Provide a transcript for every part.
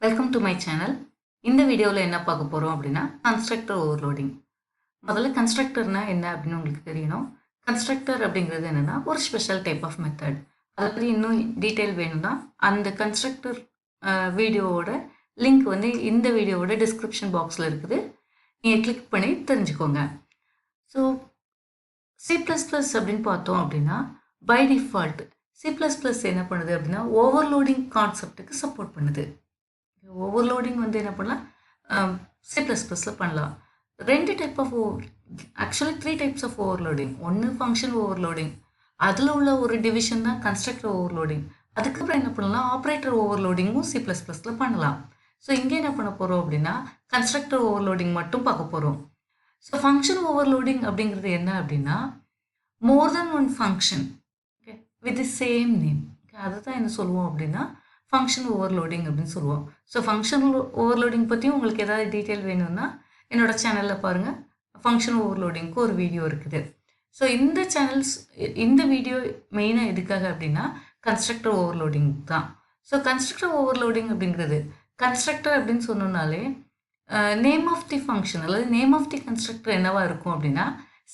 Welcome to my channel. இந்த வீடியோவில் என்ன பார்க்க போகிறோம் அப்படின்னா கன்ஸ்ட்ரக்டர் ஓவர்லோடிங். முதல்ல கன்ஸ்ட்ரக்டர்னா என்ன அப்படின்னு உங்களுக்கு தெரியணும். கன்ஸ்ட்ரக்டர் அப்படிங்கிறது என்னென்னா ஒரு ஸ்பெஷல் டைப் ஆஃப் மெத்தட். அதை பற்றி இன்னும் டீட்டெயில் வேணும்னா அந்த கன்ஸ்ட்ரக்டர் வீடியோவோட லிங்க் வந்து இந்த வீடியோவோட டிஸ்கிரிப்ஷன் பாக்ஸில் இருக்குது. நீங்கள் கிளிக் பண்ணி தெரிஞ்சுக்கோங்க. ஸோ C++ அப்படின்னு பார்த்தோம் அப்படின்னா பை டிஃபால்ட் C++ என்ன பண்ணுது அப்படின்னா ஓவர்லோடிங் கான்செப்டுக்கு சப்போர்ட் பண்ணுது. ஓவர்லோடிங் வந்து என்ன பண்ணலாம், C++ல பண்ணலாம். ரெண்டு type of actually 3 types of overloading. ஒன்று ஃபங்க்ஷன் ஓவர்லோடிங், அதில் உள்ள ஒரு டிவிஷன் தான் கன்ஸ்ட்ரக்டர் ஓவர்லோடிங். அதுக்கப்புறம் என்ன பண்ணலாம், ஆப்ரேட்டர் ஓவர்லோடிங்கும் C++ல பண்ணலாம். ஸோ இங்கே என்ன பண்ண போகிறோம் அப்படின்னா கன்ஸ்ட்ரக்டர் ஓவர்லோடிங் மட்டும் பார்க்க போகிறோம். ஸோ ஃபங்க்ஷன் ஓவர்லோடிங் அப்படிங்கிறது என்ன அப்படின்னா more than one function with the same name. அதை தான் என்ன சொல்லுவோம் அப்படின்னா ஃபங்க்ஷன் ஓவர்லோடிங் அப்படின்னு சொல்லுவோம். ஸோ ஃபங்க்ஷன் ஓவர்லோடிங் பற்றியும் உங்களுக்கு ஏதாவது டீட்டெயில் வேணும்னா என்னோடய சேனலில் பாருங்கள். ஃபங்க்ஷன் ஓவர்லோடிங்க்கு ஒரு வீடியோ இருக்குது. ஸோ இந்த வீடியோ மெயினாக எதுக்காக அப்படின்னா கன்ஸ்ட்ரக்டர் ஓவர்லோடிங் தான். ஸோ கன்ஸ்ட்ரக்டர் ஓவர்லோடிங் அப்படிங்கிறது கன்ஸ்ட்ரக்டர் அப்படின்னு சொன்னோம்னாலே நேம் ஆஃப் தி ஃபங்க்ஷன் அல்லது நேம் ஆஃப் தி கன்ஸ்ட்ரக்டர் என்னவாக இருக்கும் அப்படின்னா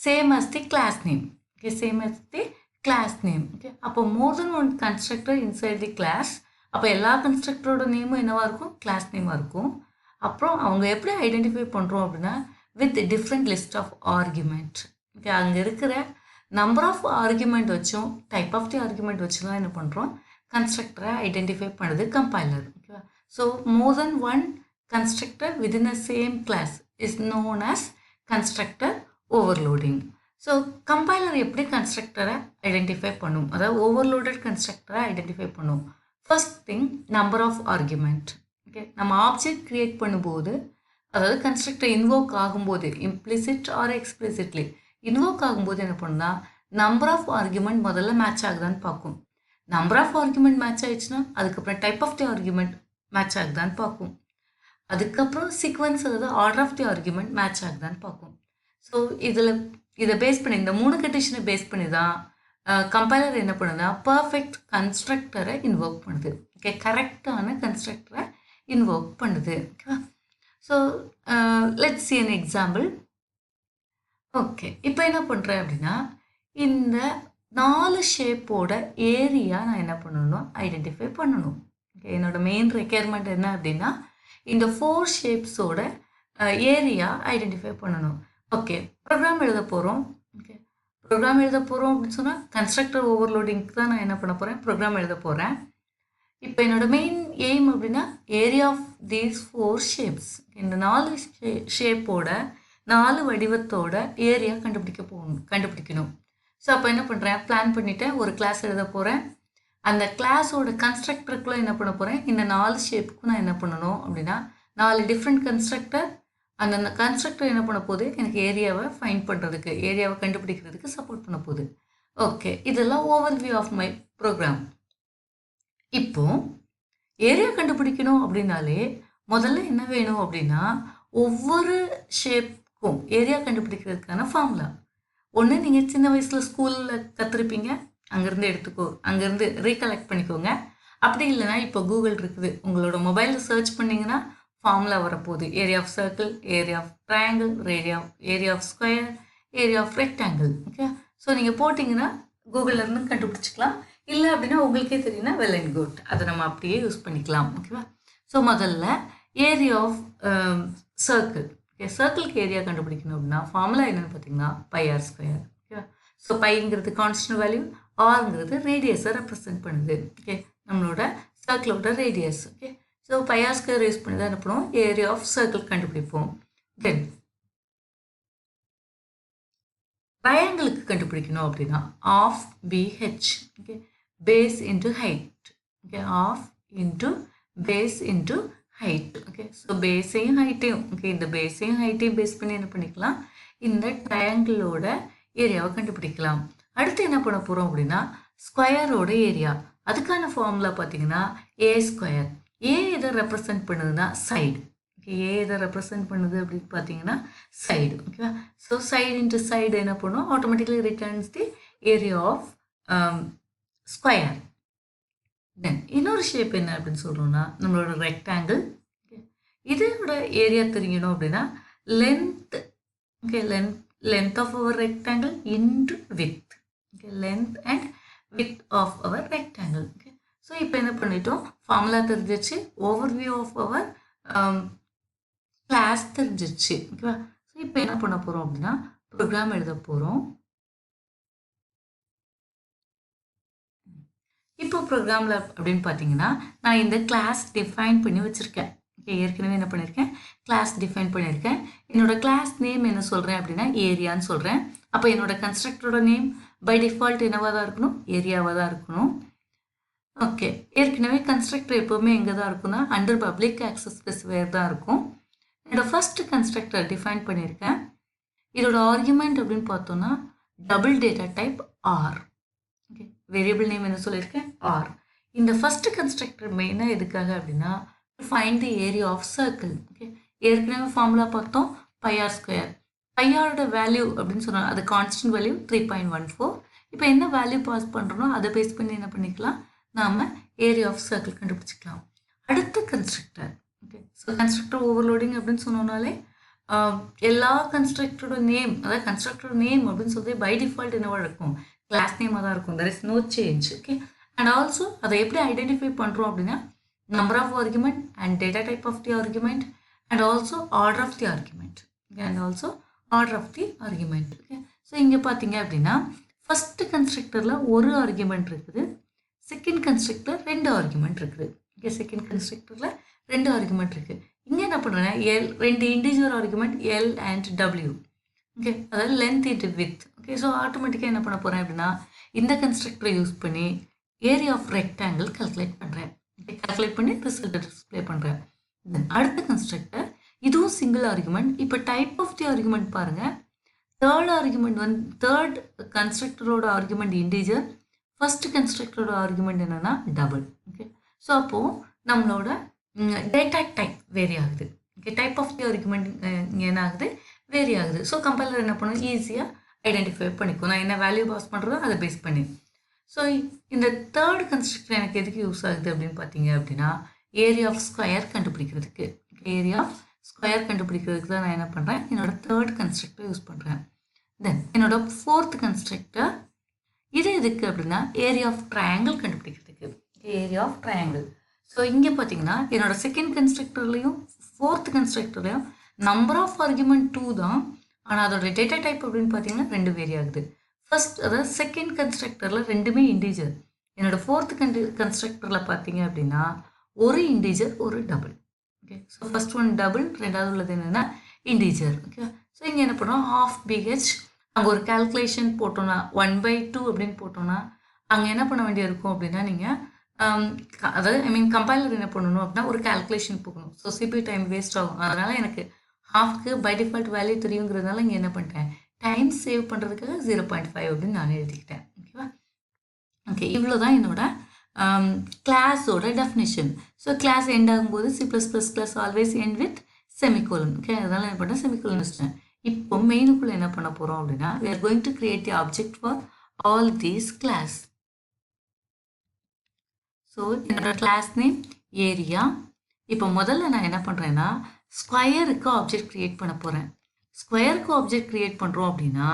same as the class name. Okay, same as the class name. Okay, அப்போ more than one constructor inside the class. அப்போ எல்லா கன்ஸ்ட்ரக்டரோட நேமும் என்னவாக இருக்கும், கிளாஸ் நேமாக இருக்கும். அப்புறம் அவங்க எப்படி ஐடென்டிஃபை பண்ணுறோம் அப்படின்னா with different list of argument. Okay, அங்கே இருக்கிற நம்பர் ஆஃப் ஆர்குமெண்ட் வச்சும் டைப் ஆஃப் தி ஆர்குமெண்ட் வச்சுலாம் என்ன பண்ணுறோம், கன்ஸ்ட்ரக்டரை ஐடென்டிஃபை பண்ணுது கம்பைலர். ஓகேவா? So more than one constructor within a same class is known as constructor overloading. So compiler எப்படி கன்ஸ்ட்ரக்டரை ஐடென்டிஃபை பண்ணும், அதாவது ஓவர்லோடட் கன்ஸ்ட்ரக்டரை ஐடென்டிஃபை பண்ணும். First thing number of argument. Okay, நம்ம ஆப்ஜெக்ட் க்ரியேட் பண்ணும்போது, அதாவது கன்ஸ்ட்ரக்டர் இன்வோக் ஆகும்போது இம்ப்ளிசிட் ஆர் எக்ஸ்பிளிசிட்லி இன்வோக் ஆகும்போது என்ன பண்ணுன்னா நம்பர் ஆஃப் ஆர்குமெண்ட் முதல்ல மேட்ச் ஆகுதான்னு பார்க்கும். நம்பர் ஆஃப் ஆர்குமெண்ட் மேட்ச் ஆயிடுச்சுன்னா அதுக்கப்புறம் type of the argument match ஆகுதான்னு பார்க்கும். அதுக்கப்புறம் சீக்வன்ஸ் அதாவது order of the argument match ஆகுதான்னு பார்க்கும். ஸோ இதை பேஸ் பண்ணி இந்த 3 கண்டிஷனை பேஸ் பண்ணி தான் கம்பைலர் என்ன பண்ணுதுன்னா பர்ஃபெக்ட் கன்ஸ்ட்ரக்டரை இன்வோக் பண்ணுது. ஓகே, கரெக்டான கன்ஸ்ட்ரக்டரை இன்வோக் பண்ணுது. ஓகேவா? So let's see an example. Okay, இப்போ என்ன பண்ணுறேன் அப்படின்னா இந்த 4 ஷேப்போட ஏரியா நான் என்ன பண்ணணும், ஐடென்டிஃபை பண்ணணும். ஓகே, என்னோட மெயின் ரெக்யர்மெண்ட் என்ன அப்படின்னா இந்த 4 ஷேப்ஸோட ஏரியா ஐடென்டிஃபை பண்ணணும். ஓகே, ப்ரோக்ராம் எழுத போகிறோம். ஓகே, ப்ரோக்ராம் எழுத போகிறோம் அப்படின்னு சொன்னால் கன்ஸ்ட்ரக்டர் ஓவர்லோடிங்க்கு தான் நான் என்ன பண்ண போகிறேன், ப்ரோக்ராம் எழுத போகிறேன். இப்போ என்னோட மெயின் எய்ம் அப்படின்னா ஏரியா ஆஃப் தீஸ் 4 ஷேப்ஸ், இந்த 4 ஷேப்போட 4 வடிவத்தோட ஏரியா கண்டுபிடிக்கணும். ஸோ அப்போ என்ன பண்ணுறேன், பிளான் பண்ணிவிட்டேன், ஒரு கிளாஸ் எழுத போகிறேன். அந்த கிளாஸோட கன்ஸ்ட்ரக்டருக்குள்ளே என்ன பண்ண போகிறேன், இந்த 4 ஷேப்புக்கும் நான் என்ன பண்ணணும் அப்படின்னா 4 டிஃப்ரெண்ட் கன்ஸ்ட்ரக்டர். அந்த கன்ஸ்ட்ரக்டர் என்ன பண்ண போகுது, எனக்கு ஏரியாவை ஃபைண்ட் பண்ணுறதுக்கு, ஏரியாவை கண்டுபிடிக்கிறதுக்கு சப்போர்ட் பண்ண போகுது. ஓகே, இதெல்லாம் ஓவர்வியூ ஆஃப் மை ப்ரோக்ராம். இப்போ ஏரியா கண்டுபிடிக்கணும் அப்படின்னாலே முதல்ல என்ன வேணும் அப்படின்னா ஒவ்வொரு ஷேப்புக்கும் ஏரியா கண்டுபிடிக்கிறதுக்கான ஃபார்முலா. ஒன்று நீங்கள் சின்ன வயசில் ஸ்கூலில் கற்றுருப்பீங்க, அங்கேருந்து ரீகலெக்ட் பண்ணிக்கோங்க. அப்படி இல்லைனா இப்போ கூகுள் இருக்குது, உங்களோட மொபைலில் சர்ச் பண்ணிங்கன்னா ஃபார்முலா வரப்போகுது. Area of circle, area of triangle, area of square, area of rectangle. Okay, so நீங்கள் போட்டிங்கன்னா கூகுளிலேருந்து கண்டுபிடிச்சிக்கலாம். இல்லை அப்படின்னா உங்களுக்கே தெரியும்னா வெல் அண்ட் குட், அதை நம்ம அப்படியே யூஸ் பண்ணிக்கலாம். ஓகேவா? ஸோ முதல்ல ஏரியா ஆஃப் சர்க்கிள். ஓகே, சர்க்கிளுக்கு ஏரியா கண்டுபிடிக்கணும் அப்படின்னா ஃபார்முலா என்னென்னு பார்த்தீங்கன்னா πr ஸ்கொயர். ஓகேவா? ஸோ பைங்கிறது கான்ஸ்டன்ட் வேல்யூ, ஆர்ங்கிறது ரேடியஸை ரெப்ரசென்ட் பண்ணுது. ஓகே, நம்மளோட சர்க்கிளோட radius. Okay, so πr square use பண்ணி தான் என்ன பண்ணுவோம், ஏரியா ஆஃப் சர்க்கிள் கண்டுபிடிப்போம். தென் ட்ரையாங்கிளுக்கு கண்டுபிடிக்கணும் அப்படின்னா of BH. Okay, base into height. Okay, of into base into height. Okay, so பேஸையும் ஹைட்டையும், ஓகே, இந்த பேஸையும் ஹைட்டையும் பேஸ் பண்ணி என்ன பண்ணிக்கலாம், இந்த ட்ரையாங்கிளோட ஏரியாவை கண்டுபிடிக்கலாம். அடுத்து என்ன பண்ண போகிறோம் அப்படின்னா ஸ்கொயரோட ஏரியா. அதுக்கான ஃபார்முலா பார்த்தீங்கன்னா ஏ ஸ்கொயர். ஏ எதை ரெப்ரசன்ட் பண்ணுதுன்னா சைடு. ஓகே, ஏ எதை ரெப்ரசன்ட் பண்ணுது அப்படின்னு பார்த்தீங்கன்னா சைடு. ஓகேவா? ஸோ சைடு இன்ட்டு சைடு என்ன பண்ணும், automatically returns the area of square. Then இன்னொரு ஷேப் என்ன அப்படின்னு சொல்கிறோம்னா நம்மளோட ரெக்டாங்கிள் இதோட ஏரியா தெரியணும் அப்படின்னா length, okay, length of our rectangle into width, okay, length and width of our rectangle, okay. So இப்போ என்ன பண்ணிட்டோம், ஃபார்முலா தெரிஞ்சிச்சு, ஓவர்வியூ ஆஃப் அவர் கிளாஸ் தெரிஞ்சிச்சு, ஓகேவா. ஸோ இப்போ என்ன பண்ண போகிறோம் அப்படின்னா ப்ரோக்ராம் எழுத போகிறோம். இப்போ ப்ரோக்ராமில் அப்படின்னு பார்த்தீங்கன்னா நான் இந்த கிளாஸ் டிஃபைன் பண்ணி வச்சுருக்கேன். ஓகே, ஏற்கனவே என்ன பண்ணியிருக்கேன், கிளாஸ் டிஃபைன் பண்ணியிருக்கேன். என்னோட கிளாஸ் நேம் என்ன சொல்கிறேன் அப்படின்னா ஏரியான்னு சொல்கிறேன். அப்போ என்னோட கன்ஸ்ட்ரக்டரோட நேம் பை டிஃபால்ட் என்னவாக தான் இருக்கணும், ஏரியாவாக தான் இருக்கணும். ஓகே, ஏற்கனவே கன்ஸ்ட்ரக்டர் எப்போவுமே எங்கே தான் இருக்குன்னா அண்டர் பப்ளிக் ஆக்சஸ் ஸ்பெசிஃபையர் தான் இருக்கும். என்னோட ஃபர்ஸ்ட் கன்ஸ்ட்ரக்டர் டிஃபைன் பண்ணியிருக்கேன். இதோட ஆர்குமெண்ட் அப்படின்னு பார்த்தோன்னா double data type R. Okay, variable name என்ன சொல்லியிருக்கேன், ஆர். இந்த ஃபர்ஸ்ட் கன்ஸ்ட்ரக்டர் மெயினாக எதுக்காக அப்படின்னா find the area of circle. Okay, ஏற்கனவே ஃபார்முலா பார்த்தோம் பைஆர் ஸ்கொயர். பையாரோட வேல்யூ அப்படின்னு சொன்னால் அது கான்ஸ்டன்ட் வேல்யூ 3.14. இப்போ என்ன வேல்யூ பாஸ் பண்ணுறோமோ அதை பேஸ் பண்ணி என்ன பண்ணிக்கலாம், நாம் ஏரியா ஆஃப் சர்க்கிள் கண்டுபிடிச்சிக்கலாம். அடுத்த constructor, okay, so constructor overloading அப்படின்னு சொன்னோம்னாலே எல்லா கன்ஸ்ட்ரக்டரோட நேம், அதாவது கன்ஸ்ட்ரக்டரோட நேம் அப்படின்னு சொல்லி பை டிஃபால்ட் என்னவா இருக்கும், கிளாஸ் நேமாக தான் இருக்கும். There is no change. Okay, and also அதை எப்படி ஐடென்டிஃபை பண்ணுறோம் அப்படின்னா number of argument and data type of the argument and also order of the argument, okay, and also order of the argument. Okay, so இங்கே பார்த்தீங்க அப்படின்னா first கன்ஸ்ட்ரக்டரில் ஒரு argument இருக்குது, second constructor 2 argument இருக்குது. ஓகே, செகண்ட் கன்ஸ்ட்ரக்டரில் 2 argument இருக்குது. இங்கே என்ன பண்ணுறேன்னா ரெண்டு individual argument L and W. Okay, அதாவது length into width. Okay, so ஆட்டோமேட்டிக்காக என்ன பண்ண போகிறேன் அப்படின்னா இந்த கன்ஸ்ட்ரக்டரை யூஸ் பண்ணி ஏரியா ஆஃப் ரெக்டாங்கிள் கால்குலேட் பண்ணுறேன். கால்குலேட் பண்ணி ரிசல்ட்டை டிஸ்பிளே பண்ணுறேன். தென் அடுத்த கன்ஸ்ட்ரக்டர், இதுவும் சிங்கிள் ஆர்குமெண்ட். இப்போ டைப் ஆஃப் தி ஆர்குமெண்ட் பாருங்கள், தேர்ட் ஆர்குமெண்ட் வந்து தேர்ட் கன்ஸ்ட்ரக்டரோட ஆர்குமெண்ட் இன்டிஜர், ஃபர்ஸ்ட் கன்ஸ்ட்ரக்டரோட ஆர்குமெண்ட் என்னன்னா டபுள். ஓகே, ஸோ அப்போது நம்மளோட டேட்டா டைப் வேரி ஆகுது. Okay, type of the argument என்ன ஆகுது, வேரி ஆகுது. ஸோ கம்பைலர் என்ன பண்ணும், ஈஸியாக ஐடென்டிஃபை பண்ணிக்கும் நான் என்ன வேல்யூ பாஸ் பண்ணுறதோ அதை பேஸ் பண்ணி. ஸோ இந்த தேர்ட் கன்ஸ்ட்ரக்டர் எனக்கு எதுக்கு யூஸ் ஆகுது அப்படின்னு பார்த்தீங்க அப்படின்னா ஏரியா ஆஃப் ஸ்கொயர் கண்டுபிடிக்கிறதுக்கு. ஏரியா ஆஃப் ஸ்கொயர் கண்டுபிடிக்கிறதுக்கு தான் நான் என்ன பண்ணுறேன், என்னோட தேர்ட் கன்ஸ்ட்ரக்டர் யூஸ் பண்ணுறேன். தென் என்னோட ஃபோர்த் கன்ஸ்ட்ரக்டர் இது எதுக்கு அப்படின்னா ஏரியா ஆஃப் ட்ரையாங்கிள் கண்டுபிடிக்கிறதுக்கு. Area of triangle. ஸோ இங்கே பார்த்தீங்கன்னா என்னோட செகண்ட் கன்ஸ்ட்ரக்டர்லையும் ஃபோர்த் கன்ஸ்ட்ரக்டர்லையும் நம்பர் ஆஃப் ஆர்குமெண்ட் 2 தான், ஆனால் அதோட டேட்டா டைப் அப்படின்னு பார்த்தீங்கன்னா 2 வேரி ஆகுது. ஃபர்ஸ்ட் அதாவது செகண்ட் கன்ஸ்ட்ரக்டரில் 2மே இன்டிஜர். என்னோடய ஃபோர்த் கன்ஸ்ட்ரக்டரில் பார்த்தீங்க அப்படின்னா ஒரு இன்டிஜர் ஒரு double. Okay, so first one double, ரெண்டாவது உள்ளது என்னென்னா இன்டிஜர். ஓகே, ஸோ இங்கே என்ன பண்ணுறோம், ½ BH அங்கே ஒரு கால்குலேஷன் போட்டோன்னா 1/2 அப்படின்னு போட்டோன்னா அங்கே என்ன பண்ண வேண்டிய இருக்கும் அப்படின்னா நீங்கள் அதாவது கம்பைலர் என்ன பண்ணணும் அப்படின்னா ஒரு கால்குலேஷன் போகணும். ஸோ சிபி டைம் வேஸ்ட் ஆகும். அதனால் எனக்கு ஹாஃப்க்கு பை டிஃபால்ட் வேல்யூ தெரியுங்கிறதுனால இங்கே என்ன பண்ணிட்டேன், டைம் சேவ் பண்ணுறதுக்காக 0.5 அப்படின்னு நான் எழுதிக்கிட்டேன். ஓகேவா. ஓகே, இவ்வளோ தான் என்னோட கிளாஸோட டெஃபினிஷன். ஸோ கிளாஸ் எண்ட் ஆகும்போது C++ class always end with semicolon. Okay, அதனால் என்ன பண்ணேன், செமிகோலன் வச்சிட்டேன். இப்போ மெயினுக்குள்ளே என்ன பண்ண போகிறோம் அப்படின்னா we are going to create the object for all these class. So என்னோட கிளாஸ் நேம் ஏரியா. இப்போ முதல்ல நான் என்ன பண்ணுறேன்னா ஸ்கொயருக்கு ஆப்ஜெக்ட் க்ரியேட் பண்ண போகிறேன். ஸ்கொயருக்கு ஆப்ஜெக்ட் க்ரியேட் பண்ணுறோம் அப்படின்னா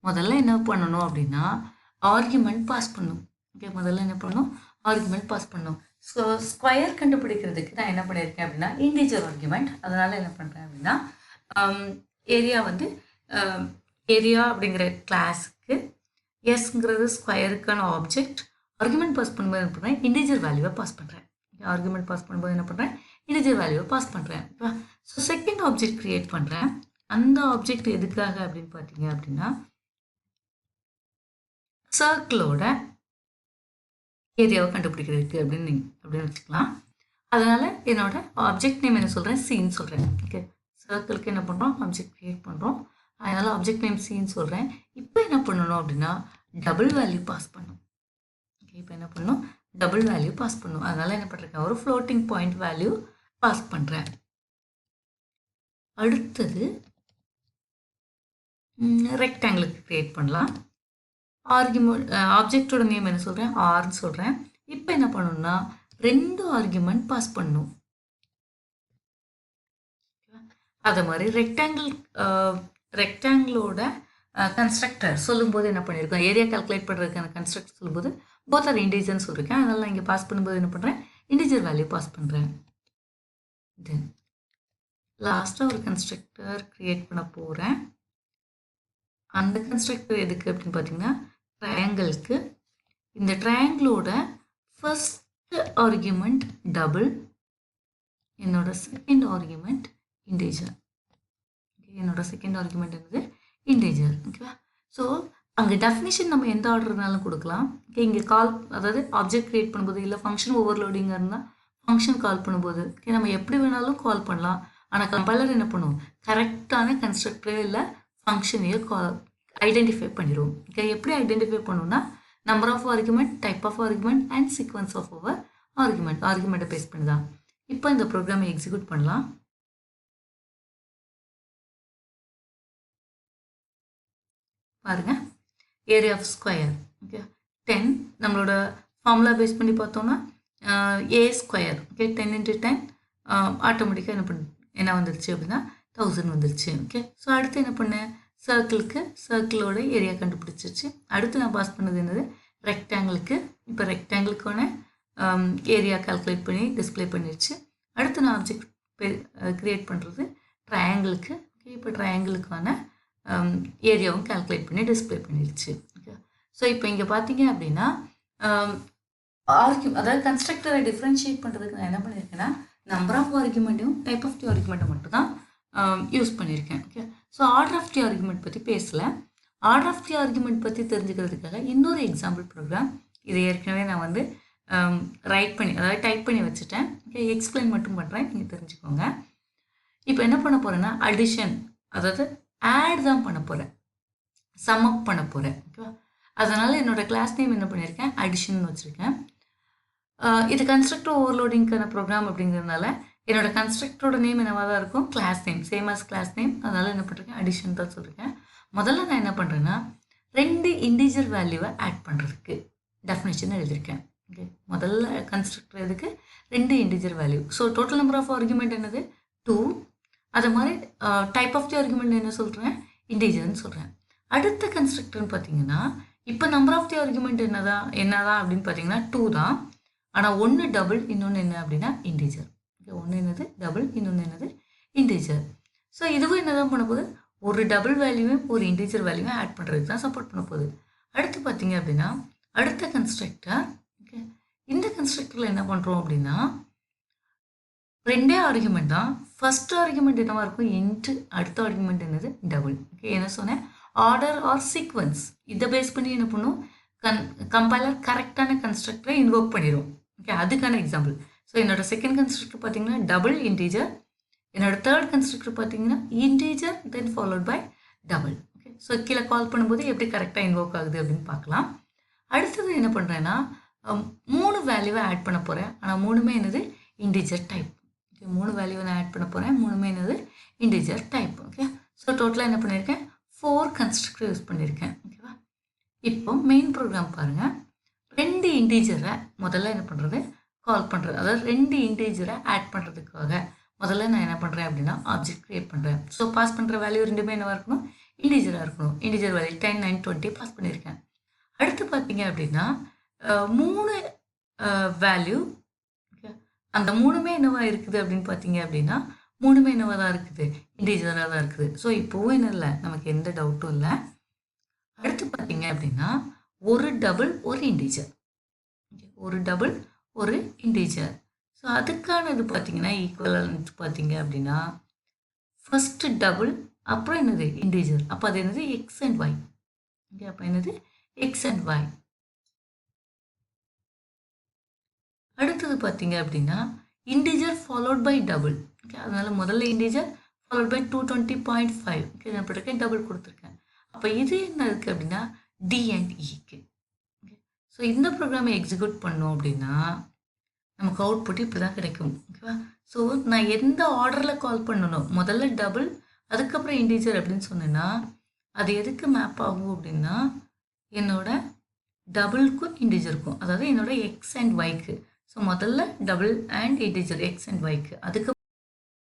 முதல்ல என்ன பண்ணணும் அப்படின்னா ஆர்குமெண்ட் பாஸ் பண்ணணும். ஓகே, முதல்ல என்ன பண்ணணும், ஆர்குமெண்ட் பாஸ் பண்ணணும். ஸோ ஸ்கொயர் கண்டுபிடிக்கிறதுக்கு நான் என்ன பண்ணியிருக்கேன் அப்படின்னா இன்டிஜர் ஆர்குமெண்ட். அதனால் என்ன பண்ணுறேன் அப்படின்னா ஏரியா வந்து ஏரியா அப்படிங்கிற கிளாஸுக்கு எஸ்ங்கிறது ஸ்கொயருக்கான ஆப்ஜெக்ட். ஆர்குமெண்ட் பாஸ் பண்ணும்போது என்ன பண்ணுறேன், இன்டிஜர் வேல்யூவை பாஸ் பண்ணுறேன். ஆர்குமெண்ட் பாஸ் பண்ணும்போது என்ன பண்ணுறேன், இன்டிஜர் வேல்யூவை பாஸ் பண்ணுறேன். ஓகேவா. ஸோ செகண்ட் ஆப்ஜெக்ட் க்ரியேட் பண்ணுறேன். அந்த ஆப்ஜெக்ட் எதுக்காக அப்படின்னு பார்த்தீங்க அப்படின்னா சர்க்கிளோட ஏரியாவை கண்டுபிடிக்கிறதுக்கு அப்படின்னு வச்சுக்கலாம். அதனால் என்னோட ஆப்ஜெக்ட் நேம் என்ன சொல்கிறேன், சீன்னு சொல்கிறேன். ஓகே, சர்க்கிளுக்கு என்ன பண்ணுறோம், ஆப்ஜெக்ட் க்ரியேட் பண்ணுறோம். அதனால் ஆப்ஜெக்ட் நேம் சீன்னு சொல்கிறேன். இப்போ என்ன பண்ணணும் அப்படின்னா டபுள் வேல்யூ பாஸ் பண்ணணும். ஓகே, இப்போ என்ன பண்ணணும், டபுள் வேல்யூ பாஸ் பண்ணணும். அதனால் என்ன பண்ணுறேன், ஒரு ஃப்ளோட்டிங் பாயிண்ட் வேல்யூ பாஸ் பண்ணுறேன். அடுத்தது ரெக்டாங்கிளுக்கு க்ரியேட் பண்ணலாம். ஆப்ஜெக்டோட நேம் என்ன சொல்கிறேன், ஆர்ன்னு சொல்கிறேன். இப்போ என்ன பண்ணணும்னா 2 ஆர்குமெண்ட் பாஸ் பண்ணணும். அதே மாதிரி ரெக்டாங்கிளோட கன்ஸ்ட்ரக்டர் சொல்லும்போது என்ன பண்ணியிருக்கோம், ஏரியா கால்குலேட் பண்ணுறதுக்கான கன்ஸ்ட்ரக்டர் சொல்லும்போது போத் ஆர் இண்டீஜர்னு சொல்லியிருக்கேன். அதனால் நான் இங்கே பாஸ் பண்ணும்போது என்ன பண்ணுறேன், இண்டீஜர் வேல்யூ பாஸ் பண்ணுறேன். தென் லாஸ்ட்டாக ஒரு கன்ஸ்ட்ரக்டர் க்ரியேட் பண்ண போகிறேன். அந்த கன்ஸ்ட்ரக்டர் எதுக்கு அப்படின்னு பார்த்தீங்கன்னா, ட்ரையாங்கிளுக்கு. இந்த ட்ரையாங்கிளோட ஃபர்ஸ்ட் ஆர்குமெண்ட் டபுள், என்னோட செகண்ட் ஆர்குமெண்ட் இண்டீஜர். என்னோட செகண்ட் ஆர்குமெண்ட் என்னது, இண்டீஜர். ஓகேவா? ஸோ அங்கே டெஃபினிஷன் நம்ம எந்த ஆர்டர்னாலும் கொடுக்கலாம். ஓகே, இங்கே கால், அதாவது ஆப்ஜெக்ட் க்ரியேட் பண்ணும்போது இல்லை ஃபங்க்ஷன் ஓவர்லோடிங்காக இருந்தால் ஃபங்க்ஷன் கால் பண்ணும்போது ஓகே நம்ம எப்படி வேணாலும் கால் பண்ணலாம். ஆனால் கம்பைலர் என்ன பண்ணும், கரெக்டான கன்ஸ்ட்ரக்டரே இல்லை ஃபங்க்ஷனையோ ஐடென்டிஃபை பண்ணிடுவோம். ஓகே, எப்படி ஐடென்டிஃபை பண்ணணும்னா number of argument, type of argument and sequence of our ஆர்குமெண்ட்டை பேஸ் பண்ணி தான். இப்போ இந்த ப்ரோக்ராமை எக்ஸிக்யூட் பண்ணலாம். பாருங்க, ஏரியா ஆஃப் ஸ்கொயர் ஓகே 10, நம்மளோட ஃபார்முலா பேஸ் பண்ணி பார்த்தோம்னா ஏ ஸ்கொயர் ஓகே 10 × 10 ஆட்டோமேட்டிக்காக என்ன வந்துருச்சு அப்படின்னா 1000 வந்துருச்சு. ஓகே, ஸோ அடுத்து என்ன பண்ணேன், சர்க்கிளோட ஏரியா கண்டுபிடிச்சிருச்சு. அடுத்து நான் பாஸ் பண்ணது என்னது, ரெக்டாங்கிளுக்கு. இப்போ ரெக்டாங்கிளுக்கான ஏரியா கால்குலேட் பண்ணி டிஸ்பிளே பண்ணிடுச்சு. அடுத்து நான் ஆப்ஜெக்ட் க்ரியேட் பண்ணுறது ட்ரையாங்கிளுக்கு. ஓகே, இப்போ ட்ரையாங்கிளுக்கான ஏரியாவும் கால்குலேட் பண்ணி டிஸ்பிளே பண்ணிடுச்சு. ஓகே, ஸோ இப்போ இங்கே பார்த்தீங்க அப்படின்னா அதாவது கன்ஸ்ட்ரக்டரை டிஃப்ரென்ஷியேட் பண்ணுறதுக்கு நான் என்ன பண்ணியிருக்கேன்னா நம்பர் ஆஃப் ஆர்குமெண்ட்டையும் டைப் ஆஃப் தி ஆர்குமெண்ட்டை மட்டும் தான் யூஸ் பண்ணியிருக்கேன். Okay, so order of the argument பற்றி பேசலை. ஆர்டர் ஆஃப் தி ஆர்குமெண்ட் பற்றி தெரிஞ்சுக்கிறதுக்காக இன்னொரு எக்ஸாம்பிள் ப்ரோக்ராம், இதை ஏற்கனவே நான் வந்து ரைட் பண்ணி, அதாவது டைப் பண்ணி வச்சுட்டேன். ஓகே, எக்ஸ்பிளைன் மட்டும் பண்ணுறேன், நீங்கள் தெரிஞ்சுக்கோங்க. இப்போ என்ன பண்ண போகிறேன்னா அடிஷன், அதாவது ஆட் தான் பண்ண போகிறேன், சம் அப் பண்ண போகிறேன். ஓகேவா? அதனால் என்னோடய கிளாஸ் நேம் என்ன பண்ணியிருக்கேன், அடிஷன் வச்சுருக்கேன். இது கன்ஸ்ட்ரக்டர் ஓவர்லோடிங்கான ப்ரோக்ராம் அப்படிங்கிறதுனால என்னோட கன்ஸ்ட்ரக்டரோட நேம் என்னவாக தான் இருக்கும், class name, same as class name. அதனால் என்ன பண்ணுறேன், அடிஷன் தான் சொல்லியிருக்கேன். முதல்ல நான் என்ன பண்ணுறேன்னா 2 இண்டீஜர் வேல்யூவை ஆட் பண்ணுறதுக்கு டெஃபினேஷன் எழுதியிருக்கேன். ஓகே, முதல்ல கன்ஸ்ட்ரக்டர் எதுக்கு, 2 integer value. So total number of argument என்னது 2. அது மாதிரி டைப் ஆஃப் தி ஆர்குமெண்ட் என்ன சொல்கிறேன், இண்டீஜர்னு சொல்கிறேன். அடுத்த கன்ஸ்ட்ரக்டர்னு பார்த்தீங்கன்னா இப்போ நம்பர் ஆஃப் தி ஆர்குமெண்ட் என்னதான் அப்படின்னு பார்த்தீங்கன்னா 2 தான். ஆனால் ஒன்று டபுள், இன்னொன்று என்ன அப்படின்னா இண்டீஜர். ஓகே, ஒன்று என்னது டபுள், இன்னொன்று என்னது இண்டீஜர். ஸோ இதுவும் என்ன தான் பண்ண போகுது, ஒரு டபுள் வேல்யூவும் ஒரு இண்டீஜர் வேல்யூவும் ஆட் பண்ணுறதுக்கு தான் சப்போர்ட் பண்ண போகுது. அடுத்து பார்த்தீங்க அப்படின்னா அடுத்த கன்ஸ்ட்ரக்டர். ஓகே, இந்த கன்ஸ்ட்ரக்டரில் என்ன பண்ணுறோம் அப்படின்னா 2 ஆர்குமெண்ட் தான். ஃபர்ஸ்ட் ஆர்குமெண்ட் என்னவா இருக்கும், இன்ட்டு, அடுத்த ஆர்குமெண்ட் என்னது டபுள். ஓகே, என்ன சொன்னேன், ஆர்டர் ஆர் சீக்வன்ஸ். இதை பேஸ் பண்ணி என்ன பண்ணும், கம்பைலர் கரெக்டான கன்ஸ்ட்ரக்டரை இன்வோக் பண்ணிடும். ஓகே, அதுக்கான எக்ஸாம்பிள். ஸோ என்னோட செகண்ட் கன்ஸ்ட்ரக்டர் பார்த்தீங்கன்னா டபுள் இண்டீஜர், என்னோட தேர்ட் கன்ஸ்ட்ரக்டர் பார்த்தீங்கன்னா integer then followed by double. Okay, so கீழே கால் பண்ணும்போது எப்படி கரெக்டாக இன்வோக் ஆகுது அப்படின்னு பார்க்கலாம். அடுத்தது என்ன பண்ணுறேன்னா 3 வேல்யூவை ஆட் பண்ண போகிறேன். ஆனால் 3மே என்னது இண்டீஜர் டைப். ஓகே, 3 வேல்யூவை நான் ஆட் பண்ண போகிறேன், 3மே என்னது இண்டீஜர் டைப். ஓகே, ஸோ டோட்டலாக என்ன பண்ணியிருக்கேன், 4 கன்ஸ்ட்ரக்டர் யூஸ் பண்ணியிருக்கேன். ஓகேவா? இப்போ மெயின் ப்ரோக்ராம் பாருங்கள். 2 இண்டீஜரை முதல்ல என்ன பண்ணுறது, கால் பண்ணுறது. அதாவது 2 இண்டீஜரை ஆட் பண்ணுறதுக்காக முதல்ல நான் என்ன பண்ணுறேன் அப்படின்னா ஆப்ஜெக்ட் க்ரியேட் பண்ணுறேன். ஸோ பாஸ் பண்ணுற வேல்யூ ரெண்டுமே என்னவாக இருக்கணும், இண்டீஜராக இருக்கணும். இண்டீஜர் வேல்யூ 10, 9, 20 பாஸ் பண்ணியிருக்கேன். அடுத்து பார்த்தீங்க அப்படின்னா 3 வேல்யூ. ஓகே, அந்த 3மே என்னவா இருக்குது அப்படின்னு பார்த்தீங்க அப்படின்னா 3மே என்னவாக தான் இருக்குது, இண்டீஜராக தான் இருக்குது. ஸோ இப்போவும் என்ன இல்லை, நமக்கு எந்த டவுட்டும் இல்லை. அடுத்து பார்த்தீங்க அப்படின்னா ஒரு டபுள் ஒரு இண்டீஜர். ஒரு டபுள் ஒரு இண்டீஜர். ஸோ அதுக்கானது பார்த்தீங்கன்னா ஈக்குவலன்ட் பார்த்தீங்க அப்படின்னா ஃபர்ஸ்ட் டபுள், அப்புறம் என்னது இண்டீஜர். அப்போ அது என்னது எக்ஸ் அண்ட் ஒய். ஓகே, அப்போ என்னது எக்ஸ் அண்ட் ஒய். அடுத்தது பார்த்தீங்க அப்படின்னா integer followed by double. Okay, அதனால முதல்ல இண்டீஜர் ஃபாலோட் பை 220.5. ஓகே, நான் போட்டிருக்கேன், டபுள் கொடுத்துருக்கேன். அப்போ இது என்ன இருக்குது அப்படின்னா டி அண்ட் இக்கு. ஓகே, ஸோ இந்த ப்ரோக்ராமை எக்ஸிக்யூட் பண்ணோம் அப்படின்னா நமக்கு அவுட்புட் இப்படி தான் கிடைக்கும். ஓகேவா? ஸோ நான் எந்த ஆர்டரில் கால் பண்ணணும், முதல்ல டபுள் அதுக்கப்புறம் இண்டீஜர் அப்படின்னு சொன்னேன்னா அது எதுக்கு மேப் ஆகும் அப்படின்னா என்னோட டபுளுக்கும் இண்டீஜருக்கும், அதாவது என்னோட எக்ஸ் அண்ட் ஒய்க்கு. ஸோ முதல்ல double and integer X and ஒய்க்கு, அதுக்கு